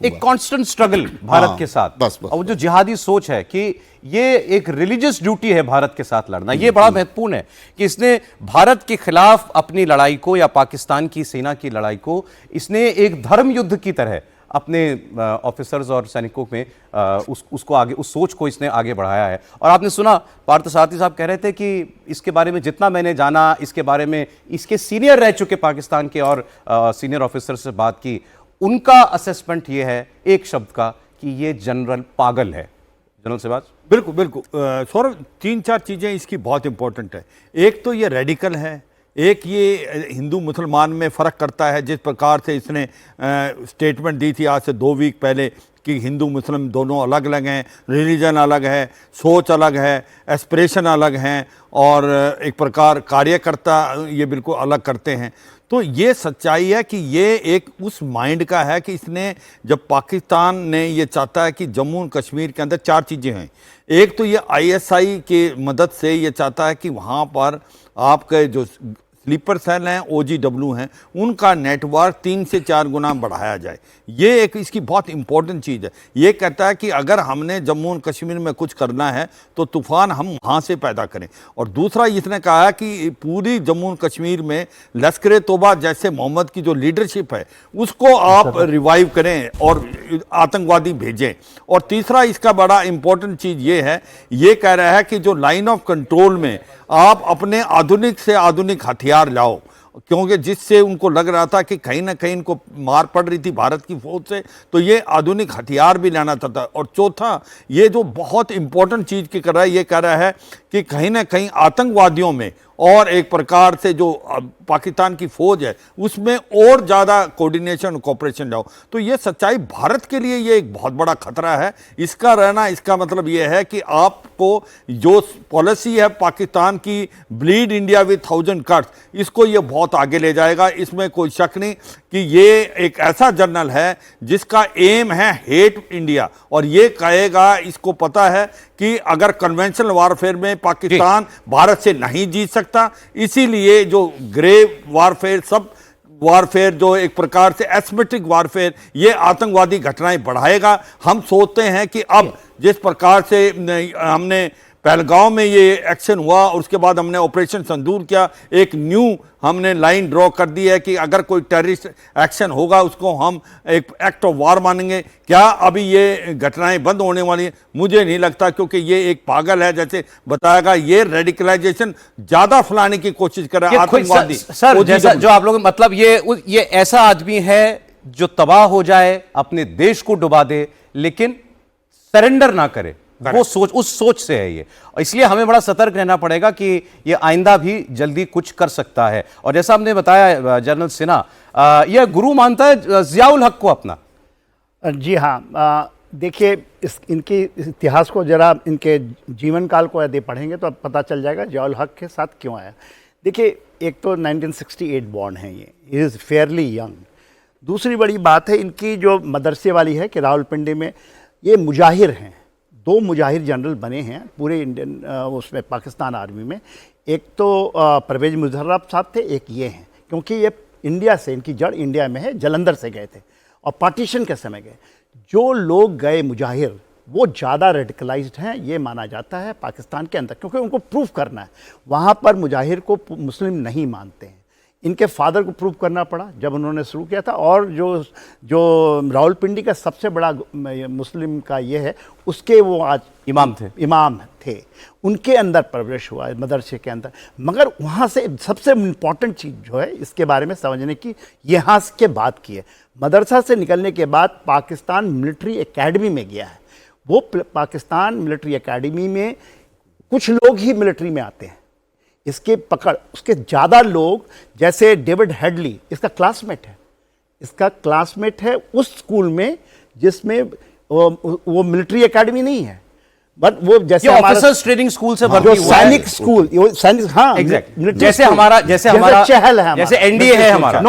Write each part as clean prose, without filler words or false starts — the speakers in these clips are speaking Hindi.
हुआ। एक कांस्टेंट स्ट्रगल भारत के साथ। बस। और वो जो जिहादी सोच है कि ये एक रिलीजियस ड्यूटी है भारत के साथ लड़ना, ये बड़ा महत्वपूर्ण है कि इसने भारत के खिलाफ अपनी लड़ाई को या पाकिस्तान की सेना की लड़ाई को इसने एक धर्म युद्ध की तरह अपने ऑफिसर्स और सैनिकों में उसको आगे, उस सोच को इसने आगे बढ़ाया है। और आपने सुना पार्थसारथी साहब कह रहे थे कि इसके बारे में जितना मैंने जाना, इसके बारे में इसके सीनियर रह चुके पाकिस्तान के और सीनियर ऑफिसर से बात की, उनका असेसमेंट ये है एक शब्द का कि ये जनरल पागल है। जनरल सिवाज। बिल्कुल बिल्कुल सौरभ, 3-4 चीज़ें इसकी बहुत इंपॉर्टेंट है। एक तो ये रेडिकल है, एक ये हिंदू मुसलमान में फ़र्क करता है। जिस प्रकार से इसने स्टेटमेंट दी थी आज से 2 वीक पहले कि हिंदू मुस्लिम दोनों अलग अलग हैं, रिलीजन अलग है, सोच अलग है, एस्पिरेशन अलग हैं, और एक प्रकार कार्यकर्ता ये बिल्कुल अलग करते हैं। तो ये सच्चाई है कि ये एक उस माइंड का है कि इसने, जब पाकिस्तान ने ये चाहता है कि जम्मू और कश्मीर के अंदर 4 चीज़ें हैं। एक तो ये ISI के मदद से ये चाहता है कि वहाँ पर आपके जो स्लीपर सेल हैं, OGW हैं, उनका नेटवर्क 3 से 4 गुना बढ़ाया जाए। ये एक इसकी बहुत इंपॉर्टेंट चीज़ है। ये कहता है कि अगर हमने जम्मू और कश्मीर में कुछ करना है तो तूफ़ान हम वहाँ से पैदा करें। और दूसरा इसने कहा है कि पूरी जम्मू और कश्मीर में लश्कर तोबा जैसे मोहम्मद की जो लीडरशिप है उसको आप रिवाइव करें और आतंकवादी भेजें। और तीसरा इसका बड़ा इंपॉर्टेंट चीज़ ये है, ये कह रहा है कि जो लाइन ऑफ कंट्रोल में आप अपने आधुनिक से आधुनिक हथियार लाओ, क्योंकि जिससे उनको लग रहा था कि कहीं ना कहीं इनको मार पड़ रही थी भारत की फौज से, तो ये आधुनिक हथियार भी लाना चाहता। और चौथा, ये जो बहुत इंपॉर्टेंट चीज़ की कर रहा है, ये कह रहा है कि कहीं ना कहीं आतंकवादियों में और एक प्रकार से जो पाकिस्तान की फौज है उसमें और ज़्यादा कोऑर्डिनेशन कोऑपरेशन लाओ। तो ये सच्चाई भारत के लिए ये एक बहुत बड़ा खतरा है इसका रहना। इसका मतलब ये है कि आपको जो पॉलिसी है पाकिस्तान की, ब्लीड इंडिया विद 1000 कट्स, इसको ये बहुत आगे ले जाएगा, इसमें कोई शक नहीं कि ये एक ऐसा जर्नल है जिसका एम है हेट इंडिया। और ये कहेगा, इसको पता है कि अगर कन्वेंशनल वारफेयर में पाकिस्तान भारत से नहीं जीत सकता, इसीलिए जो ग्रे वारफेयर, सब वारफेयर, जो एक प्रकार से एसिमेट्रिक वारफेयर, ये आतंकवादी घटनाएं बढ़ाएगा। हम सोचते हैं कि अब जिस प्रकार से हमने पहलगांव में ये एक्शन हुआ और उसके बाद हमने ऑपरेशन संदूर किया, एक न्यू हमने लाइन ड्रॉ कर दी है कि अगर कोई टेररिस्ट एक्शन होगा उसको हम एक एक्ट ऑफ वार मानेंगे। क्या अभी ये घटनाएं बंद होने वाली हैं? मुझे नहीं लगता, क्योंकि ये एक पागल है, जैसे बताएगा ये रेडिकलाइजेशन ज़्यादा फैलाने की कोशिश कर रहा है आतंकवादी। सर जैसा जो आप लोग, मतलब ये ऐसा आदमी है जो तबाह हो जाए, अपने देश को डुबा दे, लेकिन सरेंडर ना करे, वो सोच, उस सोच से है ये। इसलिए हमें बड़ा सतर्क रहना पड़ेगा कि ये आइंदा भी जल्दी कुछ कर सकता है। और जैसा हमने बताया, जनरल सिन्हा यह गुरु मानता है जियाउल हक को अपना। जी हाँ, देखिए इनके इतिहास को जरा, इनके जीवन काल को यदि पढ़ेंगे तो अब पता चल जाएगा जियाउल हक के साथ क्यों आया। देखिए, एक तो 1968 बॉर्न है, ये इज़ फेयरली यंग। दूसरी बड़ी बात है इनकी जो मदरसे वाली है कि रावलपिंडी में ये मुजाहिर हैं, 2 मुजाहिर जनरल बने हैं पूरे इंडियन उसमें पाकिस्तान आर्मी में। एक तो परवेज मुशर्रफ साहब थे, एक ये हैं, क्योंकि ये इंडिया से, इनकी जड़ इंडिया में है, जलंधर से गए थे और पार्टीशन के समय गए। जो लोग गए मुजाहिर वो ज़्यादा रेडिकलाइज्ड हैं, ये माना जाता है पाकिस्तान के अंदर, क्योंकि उनको प्रूफ करना है। वहाँ पर मुजाहिर को मुस्लिम नहीं मानते हैं। इनके फादर को प्रूव करना पड़ा जब उन्होंने शुरू किया था। और जो रावलपिंडी का सबसे बड़ा मुस्लिम का ये है, उसके वो आज इमाम थे, उनके अंदर परवरिश हुआ है मदरसे के अंदर। मगर वहाँ से सबसे इम्पॉर्टेंट चीज़ जो है इसके बारे में समझने की, यहाँ के बात की है, मदरसा से निकलने के बाद पाकिस्तान मिलिट्री एकेडमी में गया है। वो पाकिस्तान मिलिट्री एकेडमी में कुछ लोग ही मिलिट्री में आते हैं, इसके पकड़ उसके ज़्यादा लोग, जैसे डेविड हेडली इसका क्लासमेट है उस स्कूल में जिसमें वो मिलिट्री एकेडमी नहीं है, बट वो जैसे ऑफिसर्स ट्रेनिंग स्कूल से भर्ती हुआ है, सैनिक स्कूल, सैनिक, हाँ एग्जैक्ट, जैसे हमारा चहल है, जैसे एनडीए है हमारा,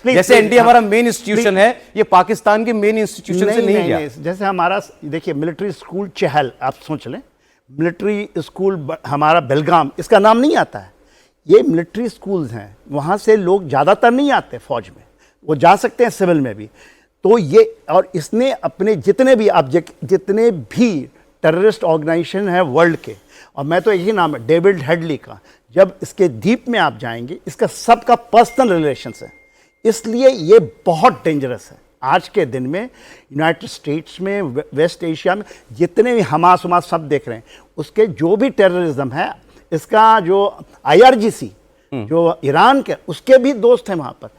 जैसे एनडीए हमारा मेन इंस्टीट्यूशन है, ये पाकिस्तान के मेन इंस्टीट्यूशन से नहीं गया। जैसे हमारा देखिए मिलिट्री स्कूल चहल, आप सोच लें, मिलिट्री स्कूल हमारा बेलगाम, इसका नाम नहीं आता है। ये मिलिट्री स्कूल्स हैं, वहाँ से लोग ज़्यादातर नहीं आते फौज में, वो जा सकते हैं सिविल में भी। तो ये, और इसने अपने जितने भी टेररिस्ट ऑर्गेनाइजेशन है वर्ल्ड के, और मैं तो यही नाम है डेविड हेडली का, जब इसके डीप में आप जाएंगे इसका सबका पर्सनल रिलेशंस है, इसलिए ये बहुत डेंजरस है। आज के दिन में यूनाइटेड स्टेट्स में, वेस्ट एशिया में जितने भी हमास सब देख रहे हैं, उसके जो भी टेररिज्म है, इसका जो IRGC जो ईरान के, उसके भी दोस्त हैं वहाँ पर।